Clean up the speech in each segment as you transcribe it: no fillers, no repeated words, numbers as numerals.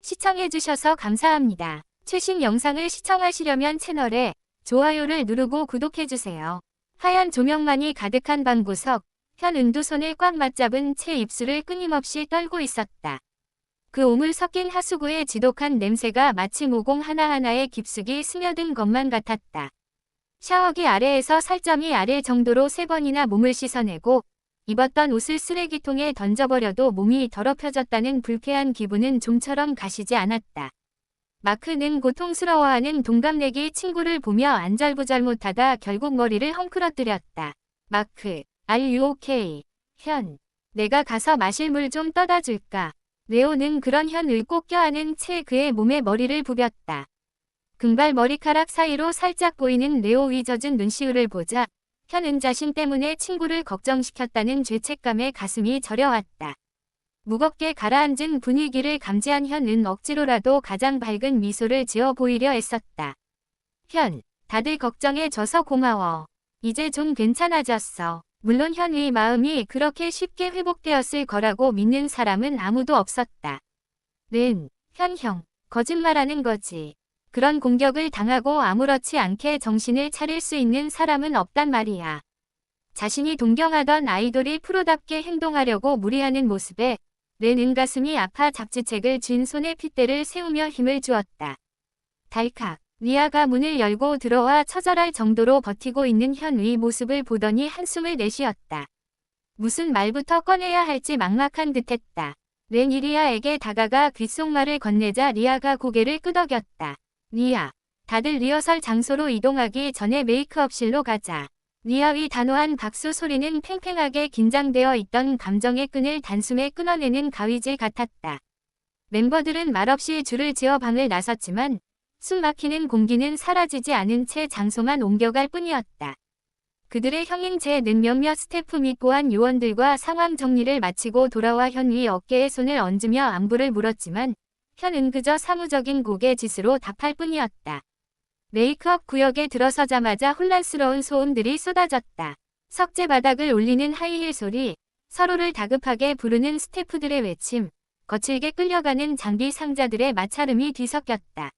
시청해주셔서 감사합니다. 최신 영상을 시청하시려면 채널에 좋아요를 누르고 구독해주세요. 하얀 조명만이 가득한 방구석. 현은 두 손을 꽉 맞잡은 채 입술을 끊임없이 떨고 있었다. 그 오물 섞인 하수구의 지독한 냄새가 마치 모공 하나하나에 깊숙이 스며든 것만 같았다. 샤워기 아래에서 살점이 아래 정도로 3번이나 몸을 씻어내고 입었던 옷을 쓰레기통에 던져버려도 몸이 더럽혀졌다는 불쾌한 기분은 좀처럼 가시지 않았다. 마크는 고통스러워하는 동갑내기 친구를 보며 안절부절 못하다 결국 머리를 헝클어뜨렸다. 마크, are you okay? 현, 내가 가서 마실 물 좀 떠다 줄까? 레오는 그런 현을 꼭 껴안은 채 그의 몸에 머리를 부볐다. 금발 머리카락 사이로 살짝 보이는 레오의 젖은 눈시울을 보자 현은 자신 때문에 친구를 걱정시켰다는 죄책감에 가슴이 저려왔다. 무겁게 가라앉은 분위기를 감지한 현은 억지로라도 가장 밝은 미소를 지어 보이려 애썼다. 현, 다들 걱정해줘서 고마워. 이제 좀 괜찮아졌어. 물론 현의 마음이 그렇게 쉽게 회복되었을 거라고 믿는 사람은 아무도 없었다. 렌, 현형, 거짓말하는 거지. 그런 공격을 당하고 아무렇지 않게 정신을 차릴 수 있는 사람은 없단 말이야. 자신이 동경하던 아이돌이 프로답게 행동하려고 무리하는 모습에 렌은 가슴이 아파 잡지책을 쥔 손에 핏대를 세우며 힘을 주었다. 달칵, 리아가 문을 열고 들어와 처절할 정도로 버티고 있는 현의 모습을 보더니 한숨을 내쉬었다. 무슨 말부터 꺼내야 할지 막막한 듯했다. 렌이 리아에게 다가가 귓속말을 건네자 리아가 고개를 끄덕였다. 리아, 다들 리허설 장소로 이동하기 전에 메이크업실로 가자. 리아의 단호한 박수 소리는 팽팽하게 긴장되어 있던 감정의 끈을 단숨에 끊어내는 가위질 같았다. 멤버들은 말없이 줄을 지어 방을 나섰지만 숨 막히는 공기는 사라지지 않은 채 장소만 옮겨갈 뿐이었다. 그들의 형행제는 몇몇 스태프 및 보안 요원들과 상황 정리를 마치고 돌아와 현의 어깨에 손을 얹으며 안부를 물었지만 현은 그저 사무적인 고개짓으로 답할 뿐이었다. 메이크업 구역에 들어서자마자 혼란스러운 소음들이 쏟아졌다. 석재 바닥을 울리는 하이힐 소리, 서로를 다급하게 부르는 스태프들의 외침, 거칠게 끌려가는 장비 상자들의 마찰음이 뒤섞였다.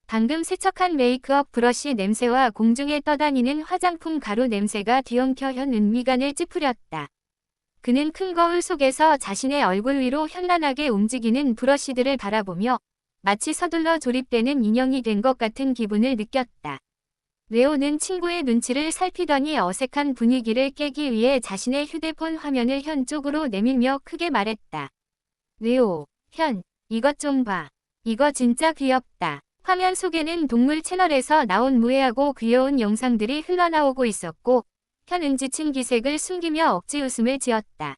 방금 세척한 메이크업 브러쉬 냄새와 공중에 떠다니는 화장품 가루 냄새가 뒤엉켜 현은 미간을 찌푸렸다. 그는 큰 거울 속에서 자신의 얼굴 위로 현란하게 움직이는 브러쉬들을 바라보며 마치 서둘러 조립되는 인형이 된 것 같은 기분을 느꼈다. 레오는 친구의 눈치를 살피더니 어색한 분위기를 깨기 위해 자신의 휴대폰 화면을 현 쪽으로 내밀며 크게 말했다. 레오, 현, 이것 좀 봐. 이거 진짜 귀엽다. 화면 속에는 동물 채널에서 나온 무해하고 귀여운 영상들이 흘러나오고 있었고 현은 지친 기색을 숨기며 억지 웃음을 지었다.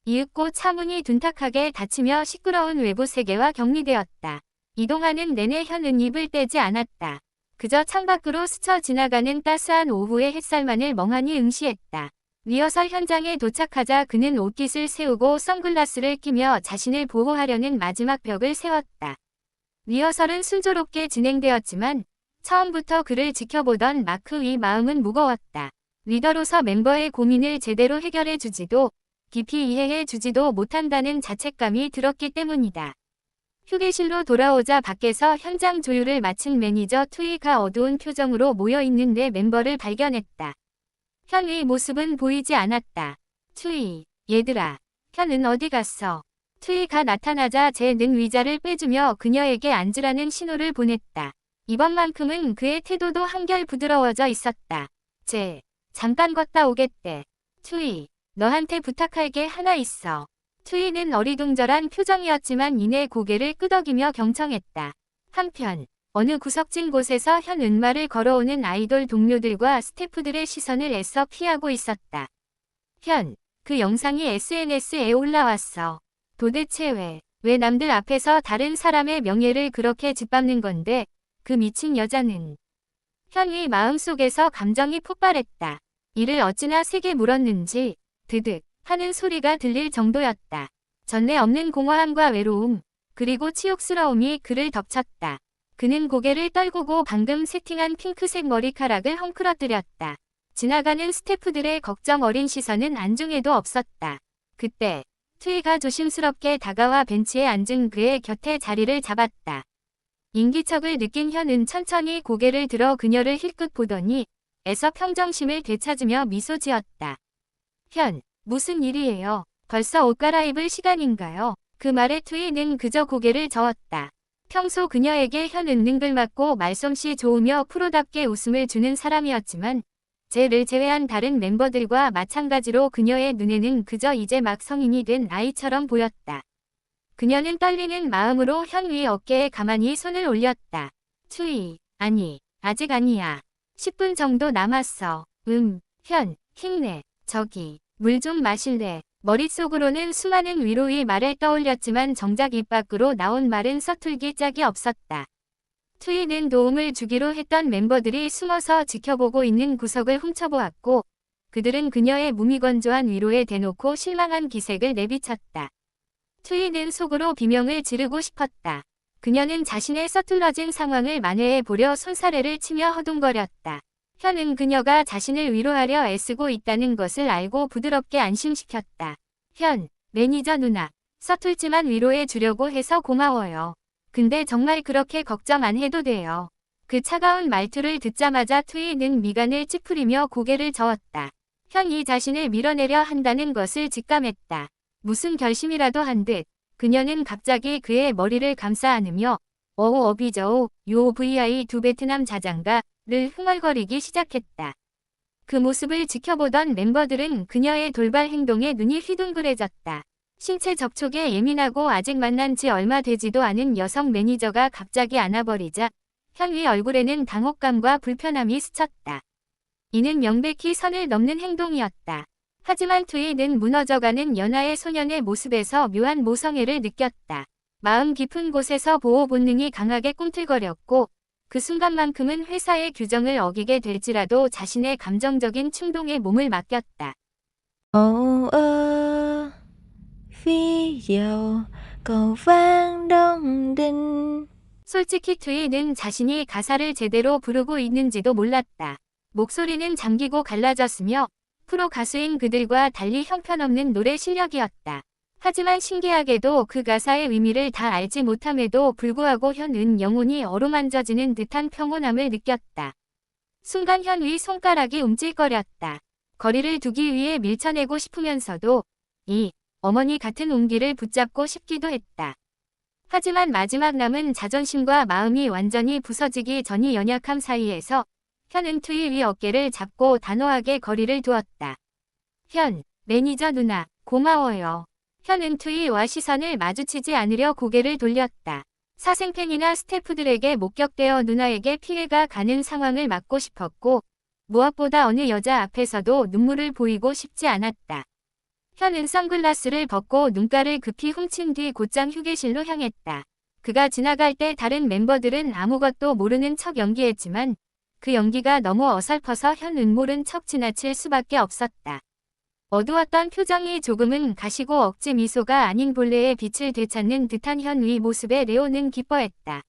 이윽고 차문이 둔탁하게 닫히며 시끄러운 외부 세계와 격리되었다. 이동하는 내내 현은 입을 떼지 않았다. 그저 창밖으로 스쳐 지나가는 따스한 오후의 햇살만을 멍하니 응시했다. 리허설 현장에 도착하자 그는 옷깃을 세우고 선글라스를 끼며 자신을 보호하려는 마지막 벽을 세웠다. 리허설은 순조롭게 진행되었지만 처음부터 그를 지켜보던 마크의 마음은 무거웠다. 리더로서 멤버의 고민을 제대로 해결해주지도 깊이 이해해주지도 못한다는 자책감이 들었기 때문이다. 휴게실로 돌아오자 밖에서 현장 조율을 마친 매니저 투이가 어두운 표정으로 모여있는 멤버를 발견했다. 현의 모습은 보이지 않았다. 투이, 얘들아, 현은 어디 갔어? 투이가 나타나자 쟤는 의자를 빼주며 그녀에게 앉으라는 신호를 보냈다. 이번만큼은 그의 태도도 한결 부드러워져 있었다. 쟤, 잠깐 걷다 오겠대. 투이, 너한테 부탁할 게 하나 있어. 투이는 어리둥절한 표정이었지만 이내 고개를 끄덕이며 경청했다. 한편 어느 구석진 곳에서 현은 말을 걸어오는 아이돌 동료들과 스태프들의 시선을 애써 피하고 있었다. 현, 그 영상이 SNS에 올라왔어. 도대체 왜 남들 앞에서 다른 사람의 명예를 그렇게 짓밟는 건데 그 미친 여자는. 현의 마음속에서 감정이 폭발했다. 이를 어찌나 세게 물었는지 드득 하는 소리가 들릴 정도였다. 전례 없는 공허함과 외로움, 그리고 치욕스러움이 그를 덮쳤다. 그는 고개를 떨구고 방금 세팅한 핑크색 머리카락을 헝클어뜨렸다. 지나가는 스태프들의 걱정 어린 시선은 안중에도 없었다. 그때 트위가 조심스럽게 다가와 벤치에 앉은 그의 곁에 자리를 잡았다. 인기척을 느낀 현은 천천히 고개를 들어 그녀를 힐끗 보더니 애써 평정심을 되찾으며 미소 지었다. 현, 무슨 일이에요? 벌써 옷 갈아입을 시간인가요? 그 말에 트위는 그저 고개를 저었다. 평소 그녀에게 현은 능글맞고 말솜씨 좋으며 프로답게 웃음을 주는 사람이었지만 쟤를 제외한 다른 멤버들과 마찬가지로 그녀의 눈에는 그저 이제 막 성인이 된 아이처럼 보였다. 그녀는 떨리는 마음으로 현 위 어깨에 가만히 손을 올렸다. 트위, 아니, 아직 아니야. 10분 정도 남았어. 현, 힘내. 저기, 물 좀 마실래? 머릿속으로는 수많은 위로의 말을 떠올렸지만 정작 입 밖으로 나온 말은 서툴기 짝이 없었다. 트위는 도움을 주기로 했던 멤버들이 숨어서 지켜보고 있는 구석을 훔쳐보았고 그들은 그녀의 무미건조한 위로에 대놓고 실망한 기색을 내비쳤다. 트위는 속으로 비명을 지르고 싶었다. 그녀는 자신의 서툴러진 상황을 만회해 보려 손사래를 치며 허둥거렸다. 현은 그녀가 자신을 위로하려 애쓰고 있다는 것을 알고 부드럽게 안심시켰다. 현, 매니저 누나, 서툴지만 위로해 주려고 해서 고마워요. 근데 정말 그렇게 걱정 안 해도 돼요. 그 차가운 말투를 듣자마자 트위는 미간을 찌푸리며 고개를 저었다. 현이 자신을 밀어내려 한다는 것을 직감했다. 무슨 결심이라도 한 듯 그녀는 갑자기 그의 머리를 감싸 안으며 어비저우 요 VI 두 베트남 자장가를 흥얼거리기 시작했다. 그 모습을 지켜보던 멤버들은 그녀의 돌발 행동에 눈이 휘둥그레졌다. 신체 접촉에 예민하고 아직 만난 지 얼마 되지도 않은 여성 매니저가 갑자기 안아버리자 현의 얼굴에는 당혹감과 불편함이 스쳤다. 이는 명백히 선을 넘는 행동이었다. 하지만 트위는 무너져가는 연하의 소년의 모습에서 묘한 모성애를 느꼈다. 마음 깊은 곳에서 보호 본능이 강하게 꿈틀거렸고 그 순간만큼은 회사의 규정을 어기게 될지라도 자신의 감정적인 충동에 몸을 맡겼다. 솔직히 트위는 자신이 가사를 제대로 부르고 있는지도 몰랐다. 목소리는 잠기고 갈라졌으며 프로 가수인 그들과 달리 형편없는 노래 실력이었다. 하지만 신기하게도 그 가사의 의미를 다 알지 못함에도 불구하고 현은 영혼이 어루만져지는 듯한 평온함을 느꼈다. 순간 현의 손가락이 움찔거렸다. 거리를 두기 위해 밀쳐내고 싶으면서도 이 어머니 같은 온기를 붙잡고 싶기도 했다. 하지만 마지막 남은 자존심과 마음이 완전히 부서지기 전이 연약함 사이에서 현은 트위 위 어깨를 잡고 단호하게 거리를 두었다. 현, 매니저 누나, 고마워요. 현은 트위와 시선을 마주치지 않으려 고개를 돌렸다. 사생팬이나 스태프들에게 목격되어 누나에게 피해가 가는 상황을 막고 싶었고 무엇보다 어느 여자 앞에서도 눈물을 보이고 싶지 않았다. 현은 선글라스를 벗고 눈가를 급히 훔친 뒤 곧장 휴게실로 향했다. 그가 지나갈 때 다른 멤버들은 아무것도 모르는 척 연기했지만 그 연기가 너무 어설퍼서 현은 모른 척 지나칠 수밖에 없었다. 어두웠던 표정이 조금은 가시고 억지 미소가 아닌 본래의 빛을 되찾는 듯한 현의 모습에 레오는 기뻐했다.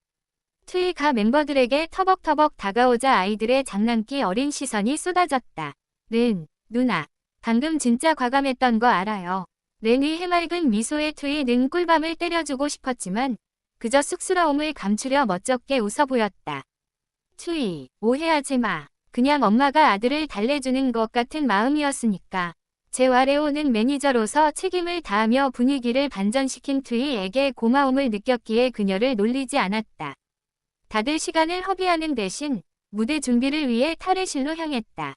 트위가 멤버들에게 터벅터벅 다가오자 아이들의 장난기 어린 시선이 쏟아졌다. 렌, 누나, 방금 진짜 과감했던 거 알아요. 렌의 해맑은 미소에 트위는 꿀밤을 때려주고 싶었지만 그저 쑥스러움을 감추려 멋쩍게 웃어 보였다. 트위, 오해하지 마. 그냥 엄마가 아들을 달래주는 것 같은 마음이었으니까. 제와 레오는 매니저로서 책임을 다하며 분위기를 반전시킨 트위에게 고마움을 느꼈기에 그녀를 놀리지 않았다. 다들 시간을 허비하는 대신 무대 준비를 위해 탈의실로 향했다.